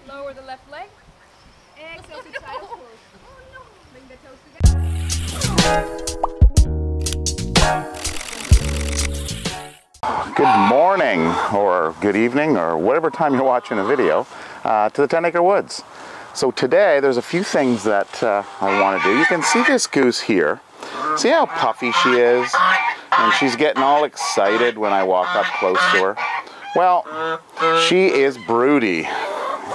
Lower the left leg. Exhale to child's pose. Oh no. Bring the toes together. Good morning, or good evening, or whatever time you're watching a video, to the 10 Acre Woods. So today there's a few things that I want to do. You can see this goose here. See how puffy she is? And she's getting all excited when I walk up close to her. Well, she is broody,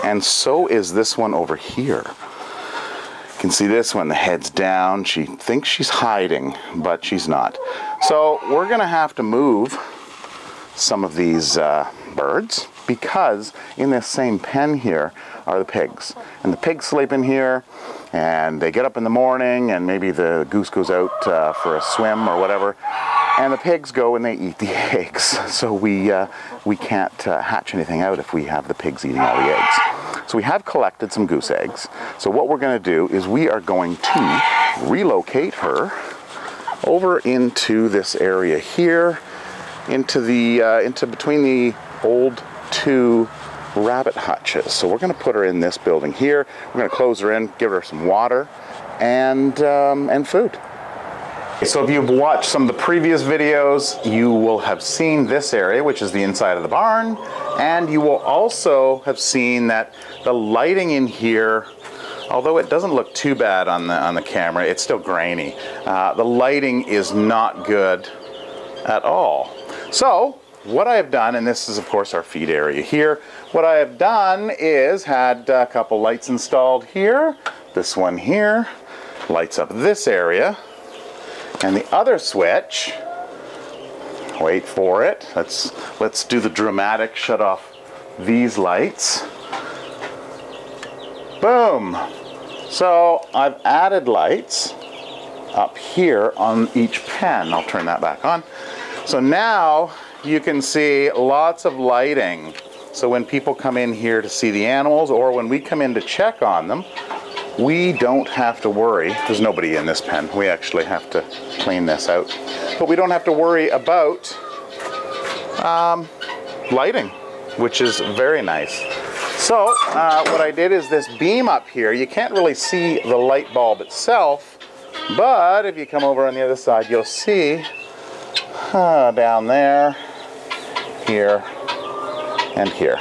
and so is this one over here. You can see this one, the head's down. She thinks she's hiding, but she's not. So we're gonna have to move some of these birds, because in this same pen here are the pigs, and the pigs sleep in here, and they get up in the morning, and maybe the goose goes out for a swim or whatever, and the pigs go and they eat the eggs. So we can't hatch anything out if we have the pigs eating all the eggs. So we have collected some goose eggs. So what we're going to do is we are going to relocate her over into this area here, into between the old two rabbit hutches. So we're going to put her in this building here. We're going to close her in, give her some water and food. So if you've watched some of the previous videos, you will have seen this area, which is the inside of the barn, and you will also have seen that the lighting in here, although it doesn't look too bad on the camera, it's still grainy. The lighting is not good at all. So what I have done, and this is of course our feed area here, what I have done is had a couple lights installed here. This one here lights up this area, and the other switch, wait for it, let's do the dramatic shut off these lights. Boom! So I've added lights up here on each pen. I'll turn that back on. So now you can see lots of lighting. So when people come in here to see the animals, or when we come in to check on them, we don't have to worry. There's nobody in this pen. We actually have to clean this out. But we don't have to worry about lighting, which is very nice. So what I did is this beam up here, you can't really see the light bulb itself, but if you come over on the other side, you'll see down there, here, and here.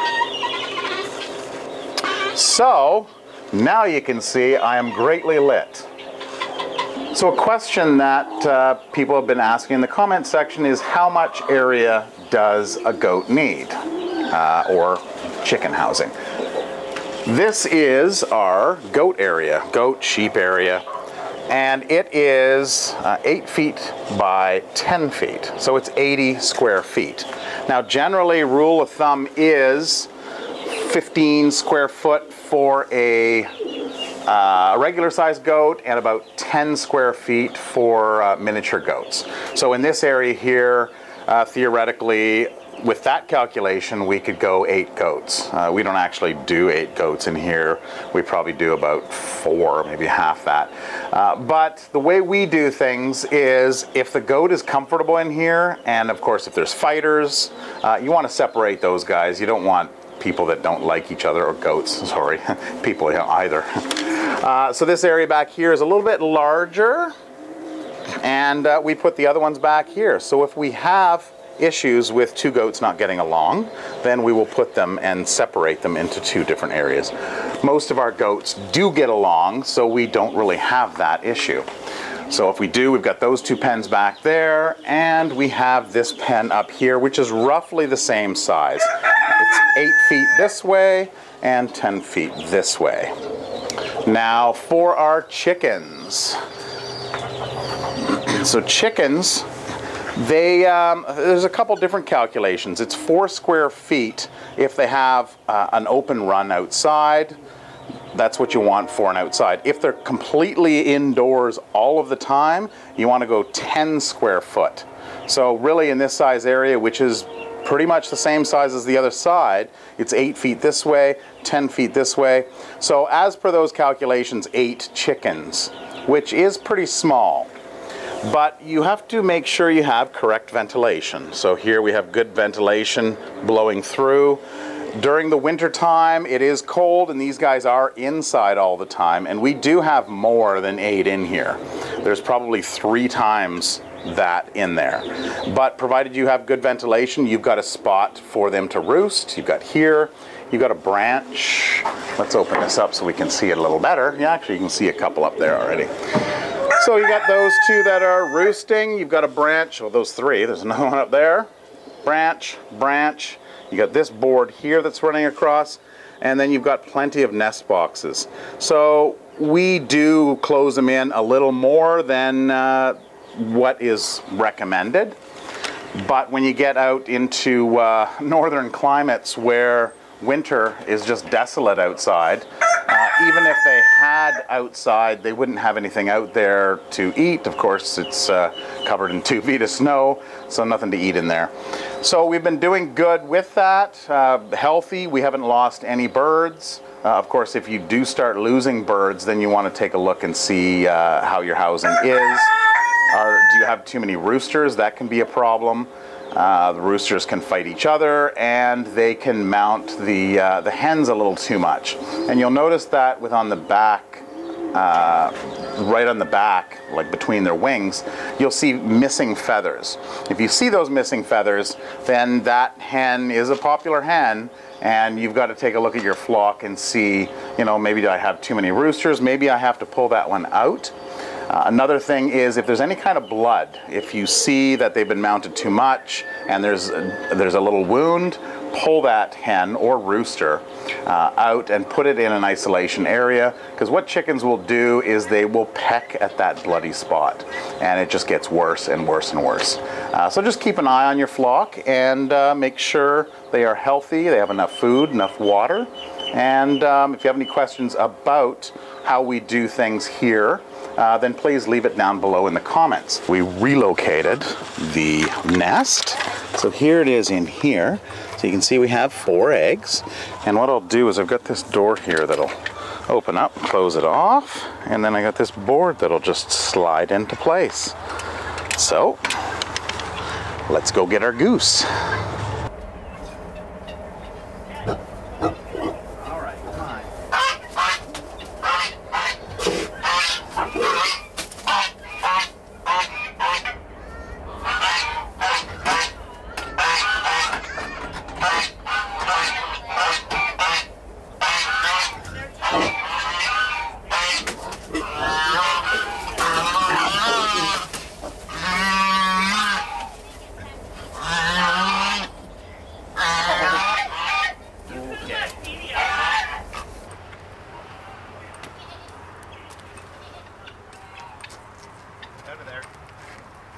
So now you can see I am greatly lit. So a question that people have been asking in the comment section is, how much area does a goat need, or chicken housing? This is our goat area, goat sheep area, and it is 8 feet by 10 feet, so it's 80 square feet. Now generally, rule of thumb is 15 square foot for a regular sized goat, and about 10 square feet for miniature goats. So in this area here, theoretically, with that calculation, we could go 8 goats. We don't actually do 8 goats in here. We probably do about 4, maybe half that. But the way we do things is, if the goat is comfortable in here, and of course if there's fighters, you want to separate those guys. You don't want people that don't like each other, or goats, sorry, people either. So this area back here is a little bit larger, and we put the other ones back here. So if we have issues with 2 goats not getting along, then we will put them and separate them into 2 different areas. Most of our goats do get along, so we don't really have that issue. So if we do, we've got those 2 pens back there, and we have this pen up here, which is roughly the same size. It's 8 feet this way and 10 feet this way. Now for our chickens. So chickens, there's a couple different calculations. It's 4 square feet if they have an open run outside. That's what you want for an outside. If they're completely indoors all of the time, you want to go 10 square foot. So really in this size area, which is pretty much the same size as the other side, it's 8 feet this way, 10 feet this way. So as per those calculations, 8 chickens, which is pretty small. But you have to make sure you have correct ventilation. So here we have good ventilation blowing through. During the winter time, it is cold, and these guys are inside all the time, and we do have more than 8 in here. There's probably 3 times that in there. But provided you have good ventilation, you've got a spot for them to roost. You've got here, you've got a branch. Let's open this up so we can see it a little better. Yeah, actually you can see a couple up there already. So you got those 2 that are roosting. You've got a branch, well those 3, there's another one up there. Branch, branch. You got this board here that's running across, and then you've got plenty of nest boxes. So we do close them in a little more than what is recommended. But when you get out into northern climates where winter is just desolate outside, even if they had outside, they wouldn't have anything out there to eat. Of course, it's covered in 2 feet of snow, so nothing to eat in there. So we've been doing good with that, healthy. We haven't lost any birds. Of course, if you do start losing birds, then you want to take a look and see how your housing is. Do you have too many roosters? That can be a problem. The roosters can fight each other, and they can mount the hens a little too much. And you'll notice that with on the back, right on the back, like between their wings, you'll see missing feathers. If you see those missing feathers, then that hen is a popular hen, and you've got to take a look at your flock and see, you know, maybe I have too many roosters, maybe I have to pull that one out. Another thing is if there's any kind of blood, if you see that they've been mounted too much and there's a little wound, pull that hen or rooster out and put it in an isolation area, because what chickens will do is they will peck at that bloody spot, and it just gets worse and worse and worse. So just keep an eye on your flock and make sure they are healthy, they have enough food, enough water, and if you have any questions about how we do things here, then please leave it down below in the comments. We relocated the nest. So here it is in here. So you can see we have 4 eggs. And what I'll do is I've got this door here that'll open up, close it off, and then I got this board that'll just slide into place. So let's go get our goose.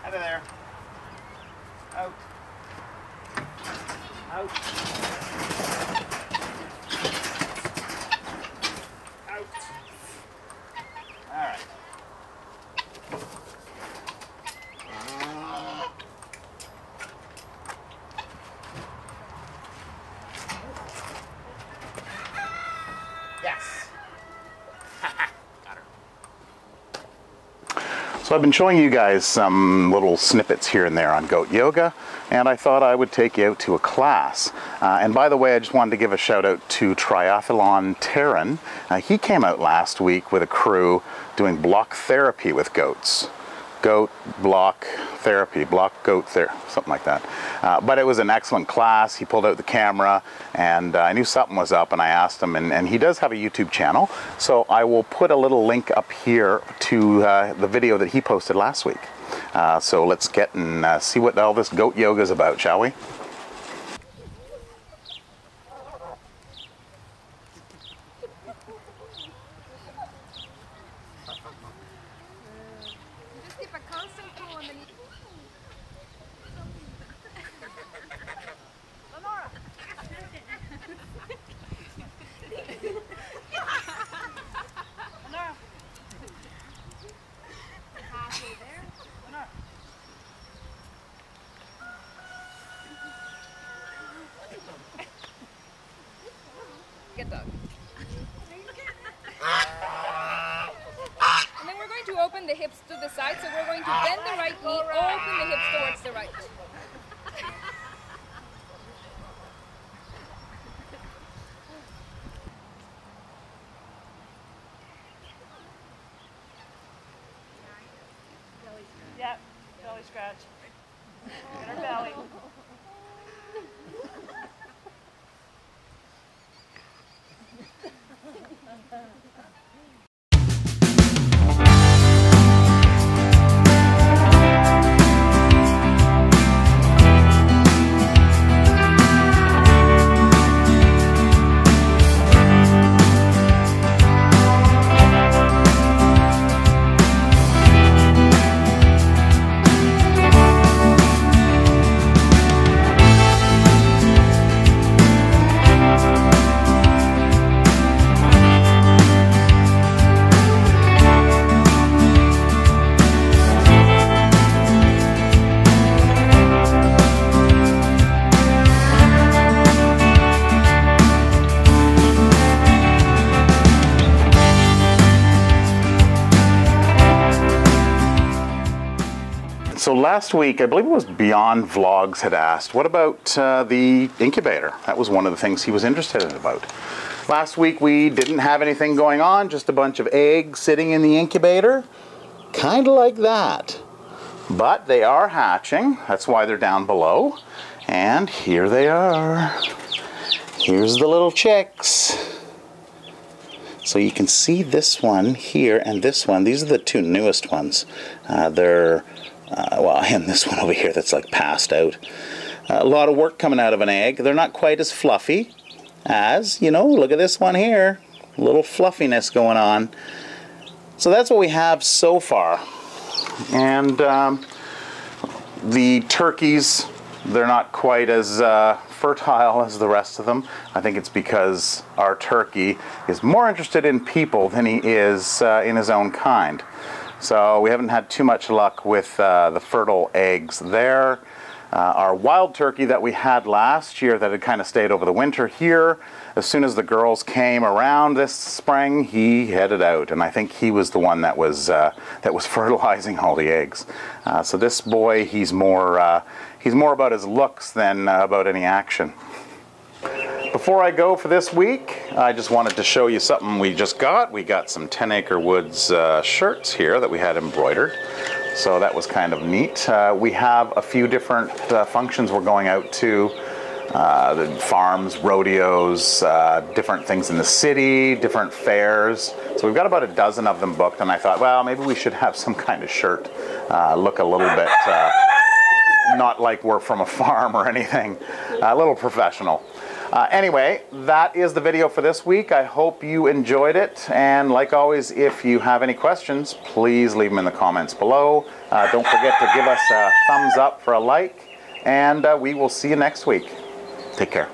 Out of there. Out. Out. Out. All right. Yes. Got her. So I've been showing you guys some little snippets here and there on goat yoga, and I thought I would take you out to a class. And by the way, I just wanted to give a shout out to Triathlon Taryn. He came out last week with a crew doing block therapy with goats. Goat block therapy, block goat therapy, something like that. But it was an excellent class. He pulled out the camera, and I knew something was up, and I asked him, and he does have a YouTube channel, so I will put a little link up here to the video that he posted last week. So let's get and see what all this goat yoga is about, shall we? Get dog. And then we're going to open the hips to the side, so we're going to bend the right knee, open the hips towards the right. belly scratch. Get her belly. So last week, I believe it was Beyond Vlogs had asked, what about the incubator? That was one of the things he was interested in about. Last week we didn't have anything going on, just a bunch of eggs sitting in the incubator. Kind of like that. But they are hatching, that's why they're down below. And here they are. Here's the little chicks. So you can see this one here and this one. These are the two newest ones. Well, and this one over here that's like passed out. A lot of work coming out of an egg. They're not quite as fluffy as, you know, look at this one here. A little fluffiness going on. So that's what we have so far. And the turkeys, they're not quite as fertile as the rest of them. I think it's because our turkey is more interested in people than he is in his own kind. So we haven't had too much luck with the fertile eggs there. Our wild turkey that we had last year that had kind of stayed over the winter here, as soon as the girls came around this spring, he headed out, and I think he was the one that was fertilizing all the eggs. So this boy, he's more about his looks than about any action. Before I go for this week, I just wanted to show you something we just got. We got some 10 Acre Woods shirts here that we had embroidered. So that was kind of neat. We have a few different functions we're going out to. The farms, rodeos, different things in the city, different fairs. So we've got about a dozen of them booked, and I thought, well, maybe we should have some kind of shirt. Look a little bit, not like we're from a farm or anything, a little professional. Anyway, that is the video for this week. I hope you enjoyed it. And like always, if you have any questions, please leave them in the comments below. Don't forget to give us a thumbs up for a like. And we will see you next week. Take care.